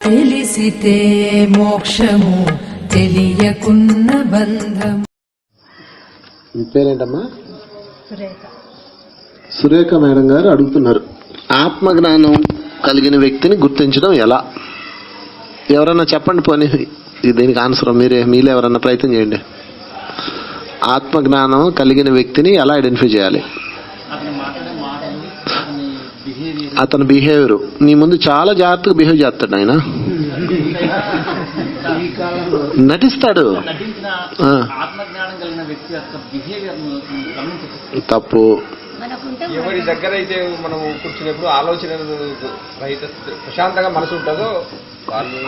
తెలిసితే మోక్షము తెలియకున్న బంధము. మీ పేరేంటమ్మా? సురేఖ మేడం గారు అడుగుతున్నారు, ఆత్మజ్ఞానం కలిగిన వ్యక్తిని గుర్తించడం ఎలా? ఎవరన్నా చెప్పండి, పోనీ దీనికి ఆన్సర్ మీలో ఎవరన్నా ప్రయత్నం చేయండి. ఆత్మజ్ఞానం కలిగిన వ్యక్తిని ఎలా ఐడెంటిఫై చేయాలి? అతని బిహేవియర్ నీ ముందు చాలా జాగ్రత్తగా బిహేవ్ చేస్తాడు, ఆయన నటిస్తాడు. తప్పు. ఎవరి దగ్గర అయితే మనం కూర్చున్నప్పుడు ఆలోచన ప్రశాంతంగా మనసు ఉంటుందో వాళ్ళు.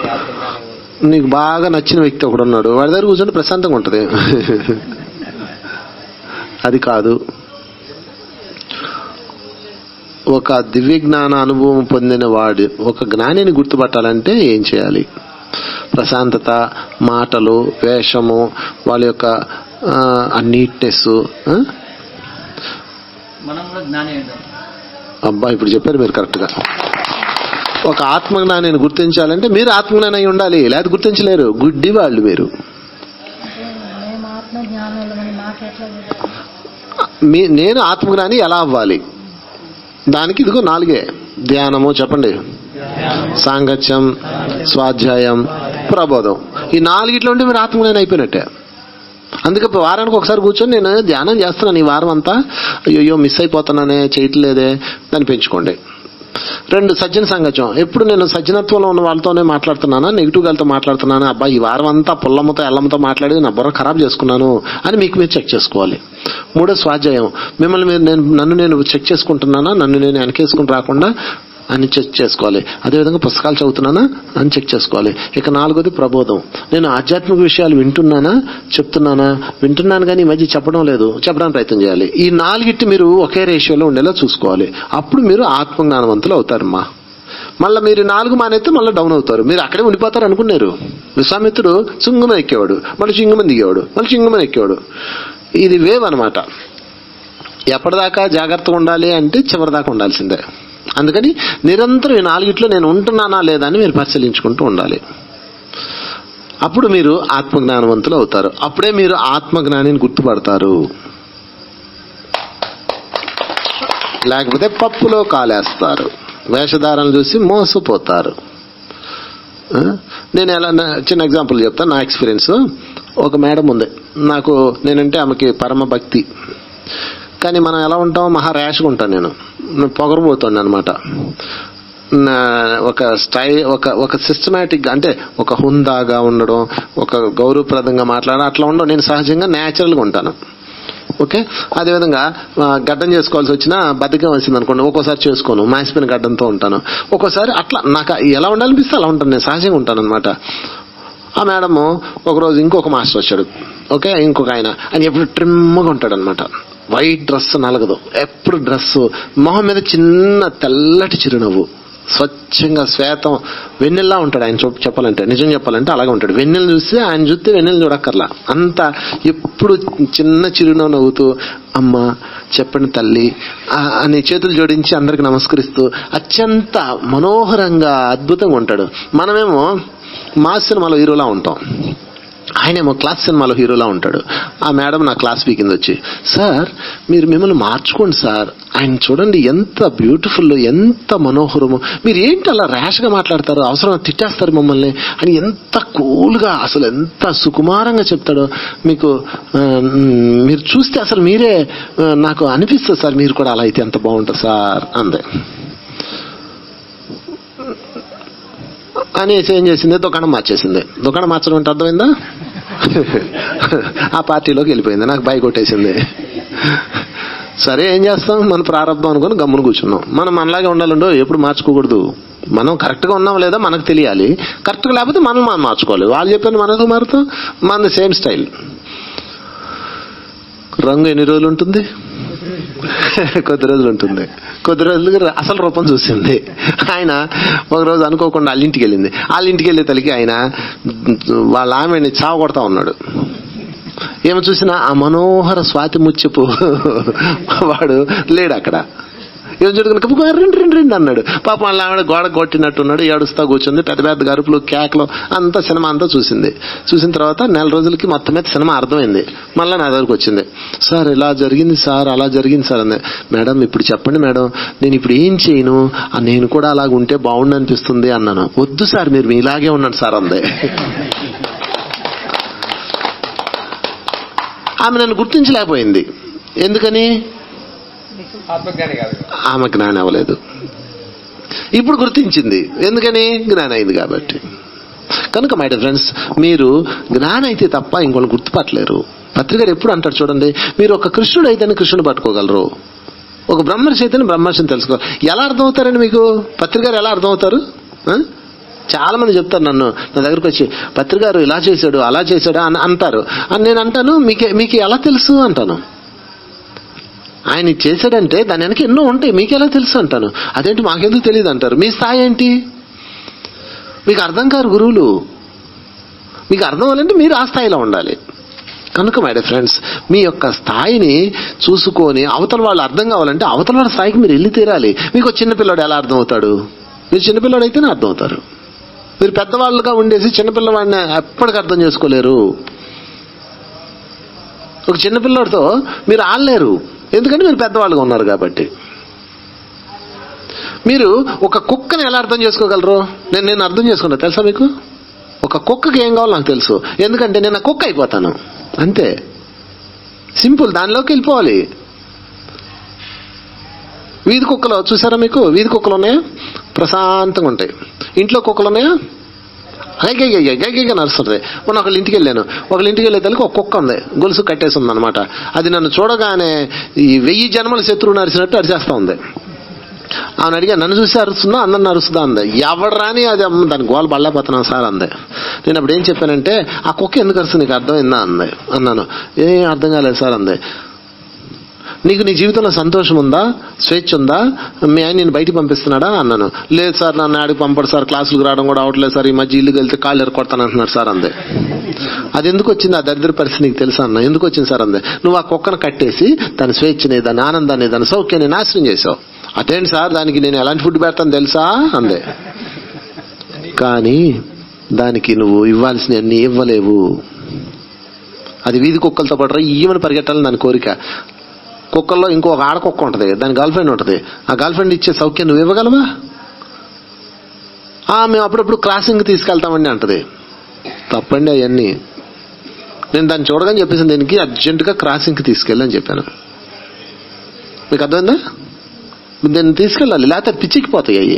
నీకు బాగా నచ్చిన వ్యక్తి ఒకడు ఉన్నాడు, వాడి దగ్గర కూర్చుంటే ప్రశాంతంగా ఉంటది. అది కాదు. ఒక దివ్య జ్ఞాన అనుభవం పొందిన వాడు ఒక జ్ఞానిని గుర్తుపట్టాలంటే ఏం చేయాలి? ప్రశాంతత, మాటలు, వేషము, వాళ్ళ యొక్క నీట్నెస్. అబ్బా, ఇప్పుడు చెప్పారు మీరు కరెక్ట్ గా. ఒక ఆత్మజ్ఞానిని గుర్తించాలంటే మీరు ఆత్మజ్ఞాని అయి ఉండాలి, లేదా గుర్తించలేరు. గుడ్డి వాళ్ళు మీరు. నేను ఆత్మజ్ఞాని ఎలా అవ్వాలి? దానికి ఇదిగో 4 ధ్యానము చెప్పండి, సాంగత్యం, స్వాధ్యాయం, ప్రబోధం. ఈ 4 ఉంటే మీరు ఆత్మజ్ఞాని అయిపోయినట్టే. అందుకే వారానికి ఒకసారి కూర్చొని నేను ధ్యానం చేస్తున్నాను ఈ వారం అంతా, అయ్యో మిస్ అయిపోతున్నానే, చేయట్లేదే, దాన్ని పెంచుకోండి. 2 సజ్జన సంగత్యం. ఎప్పుడు నేను సజ్జనత్వంలో ఉన్న వాళ్ళతోనే మాట్లాడుతున్నానా, నెగిటివ్ గాలతో మాట్లాడుతున్నానా, అబ్బా ఈ వారం అంతా పుల్లమ్మతో ఎల్లమ్మతో మాట్లాడి నా బుర్ర ఖరాబ్ చేసుకున్నాను అని మీకు మీరు చెక్ చేసుకోవాలి. 3 స్వాధ్యాయం. మిమ్మల్ని నన్ను నేను చెక్ చేసుకుంటున్నానా, నన్ను నేను వెనకేసుకుని రాకుండా అని చెక్ చేసుకోవాలి. అదేవిధంగా పుస్తకాలు చదువుతున్నానా అని చెక్ చేసుకోవాలి. ఇక 4వది ప్రబోధం. నేను ఆధ్యాత్మిక విషయాలు వింటున్నాను కానీ ఈ మధ్య చెప్పడం లేదు, చెప్పడానికి ప్రయత్నం చేయాలి. ఈ 4 మీరు ఒకే రేషియోలో ఉండేలా చూసుకోవాలి. అప్పుడు మీరు ఆత్మజ్ఞానవంతులు అవుతారమ్మా. మళ్ళీ మీరు 4 మానేస్తే మళ్ళీ డౌన్ అవుతారు. మీరు అక్కడే ఉండిపోతారు అనుకున్నారు. విశ్వామిత్రుడు చింగుమని ఎక్కేవాడు, మళ్ళీ చింగుమని దిగేవాడు, మళ్ళీ చింగుమని ఎక్కేవాడు. ఇది వేవ్ అనమాట. ఎప్పటిదాకా జాగ్రత్తగా ఉండాలి అంటే చివరిదాకా ఉండాల్సిందే. అందుకని నిరంతరం ఈ 4 నేను ఉంటున్నానా లేదా అని మీరు పరిశీలించుకుంటూ ఉండాలి. అప్పుడు మీరు ఆత్మజ్ఞానవంతులు అవుతారు. అప్పుడే మీరు ఆత్మజ్ఞానిని గుర్తుపడతారు. లేకపోతే పప్పులో కాలేస్తారు, వేషధారణలు చూసి మోసపోతారు. నేను ఎలా చిన్న ఎగ్జాంపుల్ చెప్తాను, నా ఎక్స్పీరియన్స్. ఒక మేడం ఉంది, నేనంటే ఆమెకి పరమ భక్తి. కానీ మనం ఎలా ఉంటాం, మహా ర్యాష్గా ఉంటాను. నేను పొగరబోతాను అనమాట. ఒక సిస్టమేటిక్ అంటే ఒక హుందాగా ఉండడం, ఒక గౌరవప్రదంగా మాట్లాడడం అట్లా ఉండడం. నేను సహజంగా న్యాచురల్గా ఉంటాను. ఓకే. అదేవిధంగా గడ్డం చేసుకోవాల్సి వచ్చినా బద్దకం వచ్చింది అనుకోండి, ఒక్కోసారి చేసుకోను, మాసిపోయిన గడ్డంతో ఉంటాను. ఒక్కోసారి అట్లా నాకు ఎలా ఉండాలనిపిస్తే అలా ఉంటాను, నేను సహజంగా ఉంటాను అనమాట. ఆ మేడము ఒకరోజు ఇంకొక మాస్టర్ వచ్చాడు. ఓకే. ఇంకొక ఆయన ఎప్పుడు ట్రిమ్గా ఉంటాడు అనమాట. వైట్ డ్రెస్ నలగదు, ఎప్పుడు డ్రెస్, మొహం మీద చిన్న తెల్లటి చిరునవ్వు, స్వచ్ఛంగా శ్వేతం వెన్నెల్లా ఉంటాడు ఆయన. చెప్పాలంటే నిజం చెప్పాలంటే అలాగే ఉంటాడు. వెన్నెలు చూస్తే ఆయన చూస్తే వెన్నెలు చూడక్కర్లా, అంత ఎప్పుడు చిన్న చిరునవ్వు నవ్వుతూ అమ్మ చెప్పండి తల్లి అని చేతులు జోడించి అందరికి నమస్కరిస్తూ అత్యంత మనోహరంగా అద్భుతంగా ఉంటాడు. మనమేమో మాస్ సినిమాలో హీరోలా ఉంటాం, ఆయనేమో క్లాస్ సినిమాలో హీరోలా ఉంటాడు. ఆ మేడం నా క్లాస్ వీకింది వచ్చి, సార్ మీరు మిమ్మల్ని మార్చుకోండి సార్, ఆయన చూడండి ఎంత బ్యూటిఫుల్, ఎంత మనోహరము, మీరు ఏంటి అలా ర్యాష్గా మాట్లాడతారు, అవసరం తిట్టేస్తారు మమ్మల్ని అని ఎంత కూల్గా, అసలు ఎంత సుకుమారంగా చెప్తాడో మీరు చూస్తే అసలు మీరే నాకు అనిపిస్తుంది సార్, మీరు కూడా అలా అయితే ఎంత బాగుంటుంది సార్ అందే. అనేసి ఏం చేసింది, దుకాణం మార్చేసింది. దుకాణం మార్చడం అంటే అర్థమైందా? ఆ పార్టీలోకి వెళ్ళిపోయింది, నాకు బై కొట్టేసింది. సరే ఏం చేస్తాం, మన ప్రారంభం అనుకుని గమ్మును కూర్చున్నాం. మనం మనలాగే ఉండాలండో, ఎప్పుడు మార్చుకోకూడదు. మనం కరెక్ట్గా ఉన్నాం లేదా మనకు తెలియాలి, కరెక్ట్గా లేకపోతే మనం మార్చుకోవాలి. వాళ్ళు చెప్పాను మనకు మారుతాం, మన సేమ్ స్టైల్. రంగు ఎన్ని రోజులు ఉంటుంది? కొద్ది రోజులు ఉంటుంది. కొద్ది రోజులు అసలు రూపం చూసింది. ఆయన ఒకరోజు అనుకోకుండా వాళ్ళింటికి వెళ్ళింది. వాళ్ళింటికి వెళ్ళే తల్లికి ఆయన వాళ్ళ ఆమెని చావ కొడతా ఉన్నాడు. ఏమో చూసినా ఆ మనోహర స్వాతి ముత్యపు వాడు లేడు అక్కడ. ఏం జరుగుతుంది రెండు అన్నాడు. పాప వాళ్ళ ఆవిడ గోడ కొట్టినట్టున్నాడు, ఏడుస్తా కూర్చుంది. పెద్ద పెద్ద గరుపులు కేకలు అంతా సినిమా అంతా చూసింది. చూసిన తర్వాత నెల రోజులకి మొత్తం మీద సినిమా అర్థమైంది. మళ్ళీ నా దగ్గరకు వచ్చింది. సార్ ఇలా జరిగింది సార్, అలా జరిగింది సార్ అంది. మేడం ఇప్పుడు చెప్పండి మేడం, నేను ఇప్పుడు ఏం చేయను, నేను కూడా అలాగ ఉంటే బాగుండు అనిపిస్తుంది అన్నాను. వద్దు సార్ మీరు ఇలాగే ఉన్నాను సార్ అందే. ఆమె నన్ను గుర్తించలేకపోయింది. ఎందుకని? ఆత్మజ్ఞాని కాదు, ఆమె జ్ఞానం అవ్వలేదు. ఇప్పుడు గుర్తించింది, ఎందుకని? జ్ఞానం అయింది కాబట్టి. కనుక మై డియర్ ఫ్రెండ్స్, మీరు జ్ఞానం అయితే తప్ప ఇంకొకరు గుర్తుపట్టలేరు. పత్రికారు ఎప్పుడు అంటారు చూడండి, మీరు ఒక కృష్ణుడు అయితేనే కృష్ణుడు పట్టుకోగలరు, ఒక బ్రహ్మర్షి అయితేనే బ్రహ్మర్షిని తెలుసుకోవాలి. ఎలా అర్థం అవుతారండి మీకు? పత్రికారు ఎలా అర్థం అవుతారు? చాలా మంది చెప్తారు నా దగ్గరకు వచ్చి, పత్రికారు ఇలా చేశాడు అలా చేశాడు అని అంటారు. నేను అంటాను, మీకు ఎలా తెలుసు అంటాను. ఆయన చేశాడంటే దాని వెనక ఎన్నో ఉంటాయి, మీకు ఎలా తెలుసు అంటాను. అదేంటి మాకెందుకు తెలియదు అంటారు. మీ స్థాయి ఏంటి? మీకు అర్థం కారు గురువులు. మీకు అర్థం అవ్వాలంటే మీరు ఆ స్థాయిలో ఉండాలి. కనుక మై డియర్ ఫ్రెండ్స్, మీ యొక్క స్థాయిని చూసుకొని అవతల వాళ్ళు అర్థం కావాలంటే అవతల వాళ్ళ స్థాయికి మీరు వెళ్ళి తీరాలి. మీకు చిన్నపిల్లాడు ఎలా అర్థం అవుతాడు? మీరు చిన్నపిల్లాడు అయితేనే అర్థం అవుతారు. మీరు పెద్దవాళ్ళుగా ఉండేసి చిన్నపిల్లవాడిని ఎప్పటికీ అర్థం చేసుకోలేరు. ఒక చిన్నపిల్లాడితో మీరు ఆడలేరు, ఎందుకంటే మీరు పెద్దవాళ్ళుగా ఉన్నారు కాబట్టి. మీరు ఒక కుక్కని ఎలా అర్థం చేసుకోగలరు? నేను అర్థం చేసుకున్నా తెలుసా మీకు? ఒక కుక్కకి ఏం కావాలో నాకు తెలుసు, ఎందుకంటే నేను ఆ కుక్క అయిపోతాను అంతే. సింపుల్, దానిలోకి వెళ్ళిపోవాలి. వీధి కుక్కలు చూసారా మీకు? వీధి కుక్కలు ఉన్నాయా? ప్రశాంతంగా ఉంటాయి. ఇంట్లో కుక్కలు ఉన్నాయా? గైగైగా నడుస్తుంది. మొన్న ఒకళ్ళ ఇంటికి వెళ్ళాను. ఒకళ్ళ ఇంటికి వెళ్ళే తల్లికి ఒక కుక్క ఉంది, గొలుసు కట్టేసి ఉంది అనమాట. అది నన్ను చూడగానే ఈ 1000 జన్మల శత్రువు నరిచినట్టు అరిచేస్తా ఉంది. ఆమెను అడిగా, నన్ను చూసి అరుస్తుందా అందరిని అరుస్తుందా అంది. ఎవడు రాని అది దాని గోల బళ్ళపోతున్నాను సార్ అంది. నేను అప్పుడు ఏం చెప్పానంటే, ఆ కుక్క ఎందుకు అరుస్తుంది నీకు అర్థమైందా అంది. అన్నాను. ఏం అర్థం కాలేదు సార్ అంది. నీకు నీ జీవితంలో సంతోషం ఉందా, స్వేచ్ఛ ఉందా, మీ ఆయన నేను బయటికి పంపిస్తున్నాడా అన్నాను. లేదు సార్, నన్ను ఆడికి పంపడు సార్, క్లాసులకు రావడం కూడా అవట్లేదు సార్, ఈ మధ్య ఇల్లుకి వెళ్తే కాళ్ళు ఎరకొడతాను అంటున్నాడు సార్ అందే. అది ఎందుకు వచ్చింది ఆ దరిద్ర పరిస్థితి నీకు తెలుసా అన్న. ఎందుకు వచ్చింది సార్ అందే. నువ్వు ఆ కుక్కను కట్టేసి దాని స్వేచ్ఛని, దాని ఆనందాన్ని, దాని సౌఖ్యాన్ని నాశనం చేసావు. అదేంటి సార్, దానికి నేను ఎలాంటి ఫుడ్ పెడతాను తెలుసా అందే. కానీ దానికి నువ్వు ఇవ్వాల్సిన అన్ని ఇవ్వలేవు. అది వీధి కుక్కలతో పాటు ఈమెను పరిగెట్టాలని దాని కోరిక. కుక్కల్లో ఇంకొక ఆడకుక్క ఉంటుంది, దాని గర్ల్ ఫ్రెండ్ ఉంటుంది. ఆ గర్ల్ ఫ్రెండ్ ఇచ్చే సౌఖ్యం నువ్వు ఇవ్వగలవా? మేము అప్పుడప్పుడు క్రాసింగ్ తీసుకెళ్తామండి అంటది. తప్పండి అవన్నీ. నేను దాన్ని చూడగానే చెప్పేసి దీనికి అర్జెంటుగా క్రాసింగ్కి తీసుకెళ్ళని చెప్పాను. మీకు అర్థమైందా? దాన్ని తీసుకెళ్ళాలి, లేకపోతే పిచ్చెక్కిపోతాయి అవి.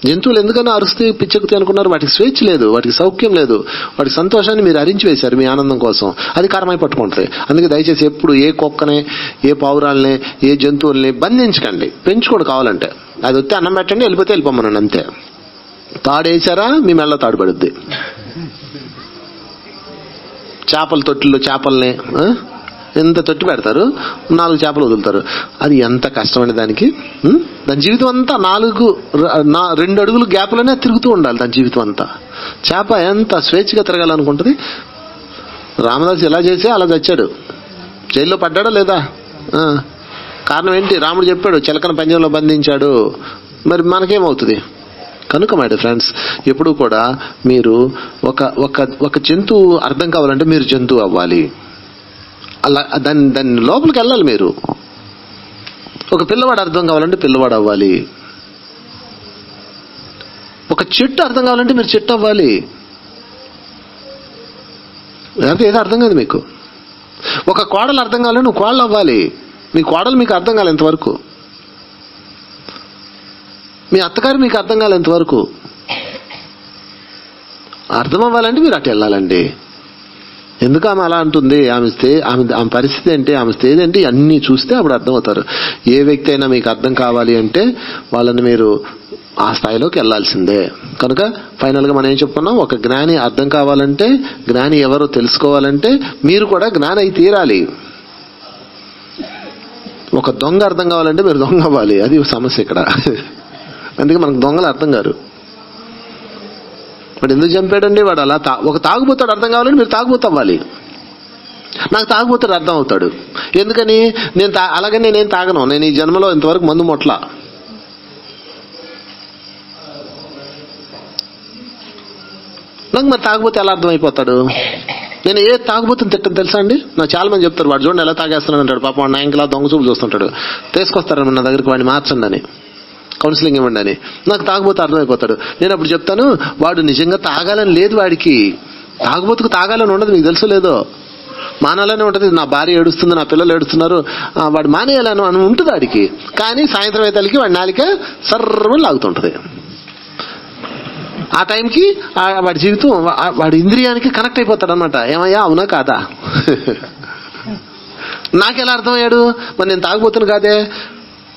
జంతువులు ఎందుకన్నా అరుస్తే పిచ్చెక్కుతాయి అనుకున్నారు? వాటికి స్వేచ్ఛ లేదు, వాటికి సౌఖ్యం లేదు, వాటి సంతోషాన్ని మీరు అరించి వేశారు మీ ఆనందం కోసం. అది కారమై పట్టుకుంటుంది. అందుకే దయచేసి ఎప్పుడు ఏ కుక్కనే, ఏ పావురాల్ని, ఏ జంతువుల్ని బంధించకండి. పెంచుకోడు కావాలంటే. అది వస్తే అన్నం పెట్టండి, వెళ్ళిపోతే వెళ్ళిపోమనండి అంతే. తాడేసారా మీ మెళ్ళ తాడు పడుద్ది. చేపల తొట్టిలో చేపల్ని ఎంత తొట్టి పెడతారు, 4 చేపలు వదులుతారు. అది ఎంత కష్టమండి దానికి. దాని జీవితం అంతా 2 అడుగులు గ్యాప్లోనే తిరుగుతూ ఉండాలి దాని జీవితం అంతా. చేప ఎంత స్వేచ్ఛగా తిరగాలనుకుంటుంది. రామదాసు ఎలా చేసి అలా చచ్చాడు. జైల్లో పడ్డాడా లేదా? కారణం ఏంటి? రాముడు చెప్పాడు, చిలకన పంజంలో బంధించాడు. మరి మనకేమవుతుంది? కనుక మై డియర్ ఫ్రెండ్స్, ఎప్పుడు కూడా మీరు ఒక జంతువు అర్థం కావాలంటే మీరు జంతువు అవ్వాలి. అలా దాని లోపలికి వెళ్ళాలి మీరు. ఒక పిల్లవాడు అర్థం కావాలంటే పిల్లవాడు అవ్వాలి. ఒక చెట్టు అర్థం కావాలంటే మీరు చెట్టు అవ్వాలి. లేకపోతే ఏదో అర్థం కాదు మీకు. ఒక కోడలు అర్థం కావాలంటే నువ్వు కోడలు అవ్వాలి. మీ కోడలు మీకు అర్థం కాలేదు ఎంతవరకు. మీ అత్తగారు మీకు అర్థం కాలేదు ఎంతవరకు. అర్థం అవ్వాలంటే మీరు అటు వెళ్ళాలండి. ఎందుకు ఆమె అలా అంటుంది? ఆమె పరిస్థితి ఏంటి, ఆమె స్టేజ్ ఏంటి, అన్నీ చూస్తే అప్పుడు అర్థమవుతారు. ఏ వ్యక్తి అయినా మీకు అర్థం కావాలి అంటే వాళ్ళని మీరు ఆ స్థాయిలోకి వెళ్లాల్సిందే. కనుక ఫైనల్ గా మనం ఏం చెప్పుకున్నాం? ఒక జ్ఞాని అర్థం కావాలంటే, జ్ఞాని ఎవరో తెలుసుకోవాలంటే మీరు కూడా జ్ఞాని అయి తీరాలి. ఒక దొంగ అర్థం కావాలంటే మీరు దొంగ అవ్వాలి. అది సమస్య ఇక్కడ. అందుకే మనకు దొంగలు అర్థం కారు. వాడు ఎందుకు చంపాడండి? వాడు అలా ఒక తాగుబోతాడు అర్థం కావాలంటే మీరు తాగుబోతు అవ్వాలి. నాకు తాగుబోతాడు అర్థం అవుతాడు. ఎందుకని? అలాగని నేనేం తాగను. నేను ఈ జన్మలో ఇంతవరకు మందు మొట్ల. నాకు మరి తాగుబోతే ఎలా అర్థమైపోతాడు? నేను ఏ తాగుబోతుని తిట్టని తెలుసా అండి? నాకు చాలా మంది చెప్తారు, వాడు చూడండి ఎలా తాగేస్తున్నాడు అంటాడు. పాపం వాడు నాయకులా దొంగ చూపు చూస్తుంటాడు. తీసుకొస్తారని నా దగ్గరికి వాడిని మార్చండి అని, కౌన్సిలింగ్ ఇవ్వండి అని. నాకు తాగుబోతే అర్థమైపోతాడు. నేను అప్పుడు చెప్తాను, వాడు నిజంగా తాగాలని లేదు, వాడికి తాగుబోతుకు తాగాలని ఉండదు. మీకు తెలుసో లేదో, మానాలనే ఉంటుంది. నా భార్య ఏడుస్తుంది, నా పిల్లలు ఏడుస్తున్నారు, వాడు మానేయాలని అని ఉంటుంది వాడికి. కానీ సాయంత్రం అయ్యేతలకి వాడి నాలిక సర్రమని లాగుతుంటది. ఆ టైంకి వాడి జీవితం వాడి ఇంద్రియానికి కనెక్ట్ అయిపోతాడు అనమాట. ఏమయ్యా అవునా కాదా? నాకెలా అర్థమయ్యాడు? మరి నేను తాగుబోతును కాదే.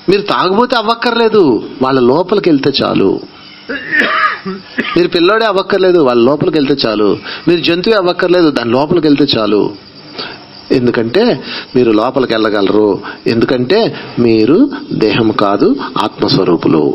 మీరు తాగుబోతే అవ్వక్కర్లేదు, వాళ్ళ లోపలికి వెళ్తే చాలు. మీరు పిల్లోడే అవ్వక్కర్లేదు, వాళ్ళ లోపలికి వెళ్తే చాలు. మీరు జంతువు అవ్వక్కర్లేదు, దాని లోపలికి వెళ్తే చాలు. ఎందుకంటే మీరు లోపలికి వెళ్ళగలరు. ఎందుకంటే మీరు దేహం కాదు, ఆత్మస్వరూపులు.